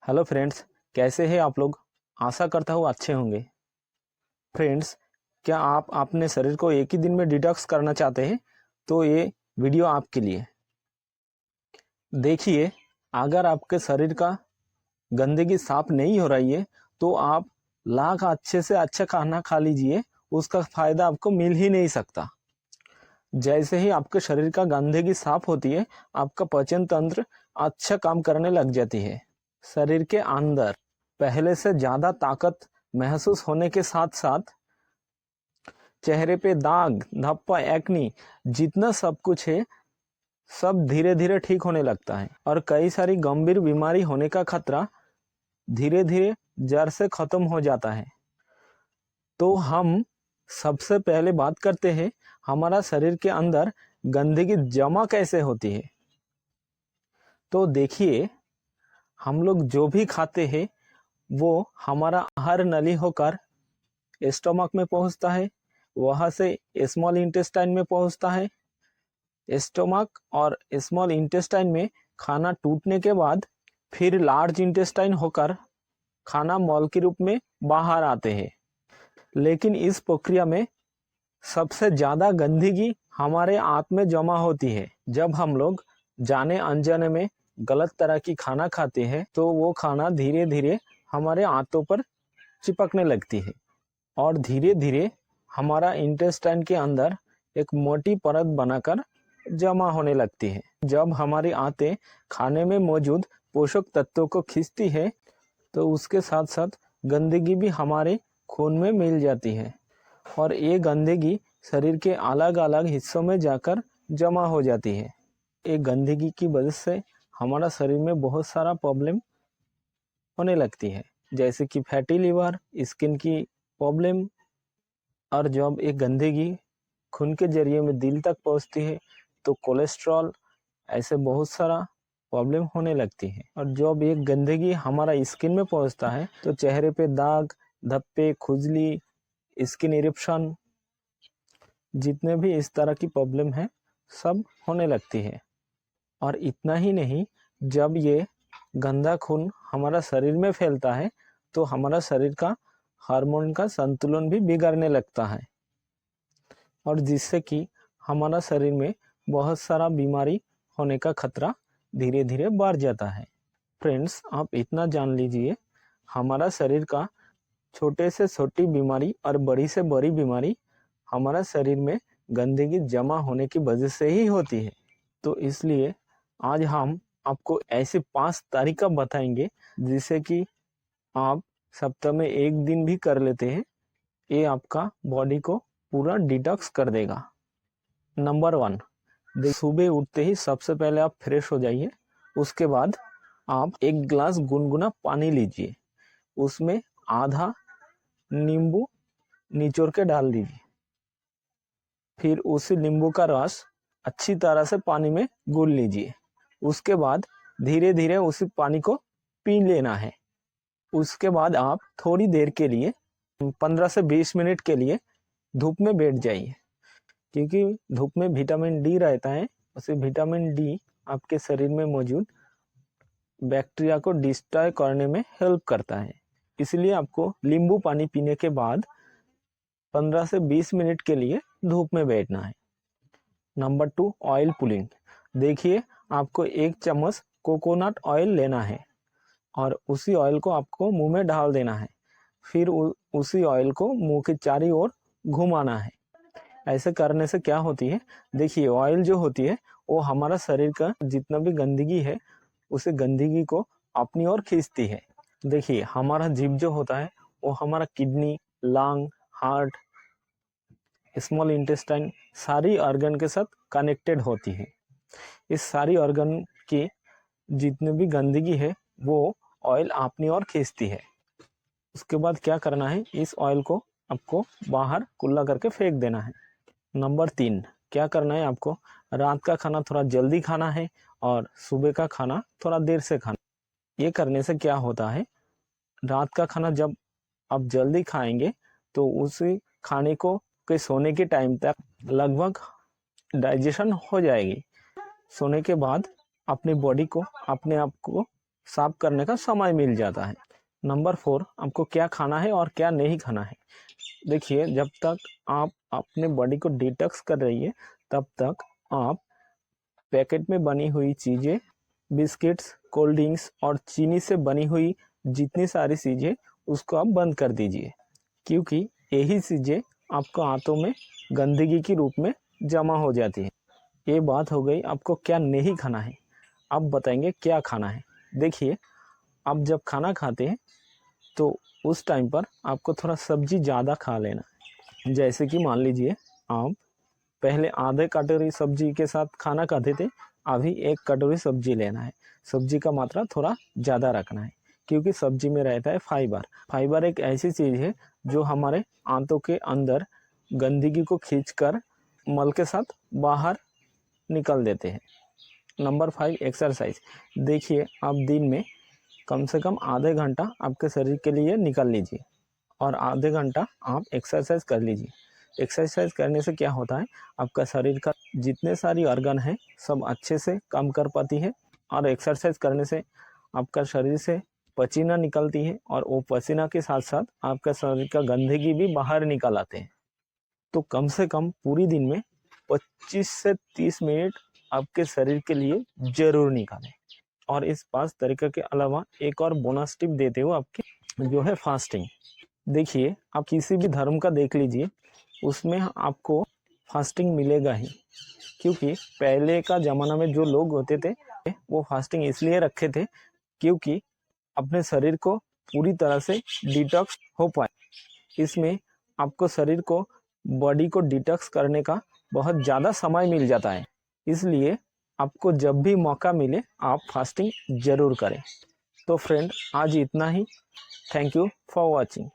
Hello friends, कैसे हैं आप लोग। आशा करता हूँ अच्छे होंगे। फ्रेंड्स, क्या आप अपने शरीर को एक ही दिन में डिटॉक्स करना चाहते हैं तो ये वीडियो आपके लिए। देखिए, अगर आपके शरीर का गंदगी साफ नहीं हो रही है तो आप लाख अच्छे से अच्छा खाना खा लीजिए, उसका फायदा आपको मिल ही नहीं सकता। जैसे ही आपके शरीर का गंदगी साफ होती है, आपका पाचन तंत्र अच्छा काम करने लग जाती है। शरीर के अंदर पहले से ज्यादा ताकत महसूस होने के साथ साथ चेहरे पे दाग धब्बा एक्नी जितना सब कुछ है, सब धीरे धीरे ठीक होने लगता है और कई सारी गंभीर बीमारी होने का खतरा धीरे धीरे जड़ से खत्म हो जाता है। तो हम सबसे पहले बात करते हैं हमारा शरीर के अंदर गंदगी जमा कैसे होती है। तो देखिए, हम लोग जो भी खाते हैं वो हमारा आहार नली होकर स्टमक में पहुंचता है, वहां से स्मॉल इंटेस्टाइन में पहुंचता है। स्टमक और स्मॉल इंटेस्टाइन में खाना टूटने के बाद फिर लार्ज इंटेस्टाइन होकर खाना मॉल के रूप में बाहर आते हैं। लेकिन इस प्रक्रिया में सबसे ज्यादा गंदगी हमारे आंत में जमा होती है। जब हम लोग जाने अनजाने में गलत तरह की खाना खाते हैं तो वो खाना धीरे धीरे हमारे आंतों पर चिपकने लगती है और धीरे धीरे हमारा इंटेस्टाइन के अंदर एक मोटी परत बनाकर जमा होने लगती है। जब हमारी आंतें खाने में मौजूद पोषक तत्वों को खींचती है तो उसके साथ साथ गंदगी भी हमारे खून में मिल जाती है और ये गंदगी शरीर के अलग अलग हिस्सों में जाकर जमा हो जाती है। ये गंदगी की वजह से हमारा शरीर में बहुत सारा प्रॉब्लम होने लगती है, जैसे कि फैटी लिवर, स्किन की प्रॉब्लम, और जब एक गंदगी खून के जरिए में दिल तक पहुंचती है तो कोलेस्ट्रॉल, ऐसे बहुत सारा प्रॉब्लम होने लगती है। और जब एक गंदगी हमारा स्किन में पहुंचता है तो चेहरे पे दाग धब्बे, खुजली, स्किन इरिप्शन, जितने भी इस तरह की प्रॉब्लम है सब होने लगती है। और इतना ही नहीं, जब ये गंदा खून हमारा शरीर में फैलता है तो हमारा शरीर का हार्मोन का संतुलन भी बिगड़ने लगता है और जिससे कि हमारा शरीर में बहुत सारा बीमारी होने का खतरा धीरे धीरे बढ़ जाता है। फ्रेंड्स, आप इतना जान लीजिए, हमारा शरीर का छोटे से छोटी बीमारी और बड़ी से बड़ी बीमारी हमारा शरीर में गंदगी जमा होने की वजह से ही होती है। तो इसलिए आज हम आपको ऐसे 5 तरीका बताएंगे जिससे कि आप सप्ताह में एक दिन भी कर लेते हैं, ये आपका बॉडी को पूरा डिटॉक्स कर देगा। नंबर 1, सुबह उठते ही सबसे पहले आप फ्रेश हो जाइए। उसके बाद आप एक गिलास गुनगुना पानी लीजिए, उसमें आधा नींबू निचोड़ के डाल दीजिए। फिर उसी नींबू का रस अच्छी तरह से पानी में घोल लीजिए। उसके बाद धीरे धीरे उसी पानी को पी लेना है। उसके बाद आप थोड़ी देर के लिए 15 से 20 मिनट के लिए धूप में बैठ जाइए, क्योंकि धूप में विटामिन डी रहता है। उसे विटामिन डी आपके शरीर में मौजूद बैक्टीरिया को डिस्ट्रॉय करने में हेल्प करता है। इसलिए आपको नींबू पानी पीने के बाद 15 से 20 मिनट के लिए धूप में बैठना है। Number 2, oil pulling. देखिए, आपको 1 चम्मच कोकोनट ऑयल लेना है और उसी ऑयल को आपको मुंह में डाल देना है। फिर उसी ऑयल को मुंह के चारों ओर घुमाना है। ऐसे करने से क्या होती है, देखिए, ऑयल जो होती है वो हमारा शरीर का जितना भी गंदगी है उसे गंदगी को अपनी ओर खींचती है। देखिए, हमारा जीभ जो होता है वो हमारा kidney, lung, heart, small intestine सारी ऑर्गन के साथ कनेक्टेड होती है। इस सारी ऑर्गन की जितनी भी गंदगी है वो ऑयल अपनी ओर खींचती है। उसके बाद क्या करना है, इस ऑयल को आपको बाहर कुल्ला करके फेंक देना है। नंबर 3, क्या करना है, आपको रात का खाना थोड़ा जल्दी खाना है और सुबह का खाना थोड़ा देर से खाना। ये करने से क्या होता है, रात का खाना जब आप जल्दी खाएंगे तो उसी खाने को के सोने के टाइम तक लगभग डाइजेशन हो जाएगी। सोने के बाद अपनी बॉडी को अपने आप को साफ करने का समय मिल जाता है। नंबर 4, आपको क्या खाना है और क्या नहीं खाना है। देखिए, जब तक आप अपने बॉडी को डिटॉक्स कर रही है तब तक आप पैकेट में बनी हुई चीज़ें, बिस्किट्स, कोल्ड ड्रिंक्स और चीनी से बनी हुई जितनी सारी चीज़ें उसको आप बंद कर दीजिए, क्योंकि यही चीज़ें आपको आंतों में गंदगी के रूप में जमा हो जाती है। ये बात हो गई आपको क्या नहीं खाना है। अब बताएंगे क्या खाना है। देखिए, आप जब खाना खाते हैं तो उस टाइम पर आपको थोड़ा सब्जी ज़्यादा खा लेना है। जैसे कि मान लीजिए, आप पहले आधे कटोरी सब्जी के साथ खाना खाते थे, अभी 1 कटोरी सब्जी लेना है। सब्जी का मात्रा थोड़ा ज़्यादा रखना है, क्योंकि सब्जी में रहता है फाइबर। फाइबर एक ऐसी चीज़ है जो हमारे आंतों के अंदर गंदगी को खींचकर मल के साथ बाहर निकल देते हैं। Number 5, exercise. देखिए, आप दिन में कम से कम आधे घंटा आपके शरीर के लिए निकाल लीजिए और आधे घंटा आप एक्सरसाइज कर लीजिए। एक्सरसाइज करने से क्या होता है, आपका शरीर का जितने सारी ऑर्गन है सब अच्छे से काम कर पाती है, और एक्सरसाइज करने से आपका शरीर से पसीना निकलती है, और वो पसीना के साथ साथ आपका शरीर का गंदगी भी बाहर निकल आते हैं। तो कम से कम पूरी दिन में 25 से 30 मिनट आपके शरीर के लिए जरूर निकालें। और इस 5 तरीके के अलावा एक और बोनस टिप देते हो आपकी, जो है फास्टिंग। देखिए, आप किसी भी धर्म का देख लीजिए, उसमें आपको फास्टिंग मिलेगा ही, क्योंकि पहले का ज़माना में जो लोग होते थे वो फास्टिंग इसलिए रखे थे क्योंकि अपने शरीर को पूरी तरह से डिटॉक्स हो पाए। इसमें आपको शरीर को, बॉडी को डिटॉक्स करने का बहुत ज़्यादा समय मिल जाता है, इसलिए आपको जब भी मौका मिले आप फास्टिंग ज़रूर करें। तो फ्रेंड, आज इतना ही। Thank you for watching.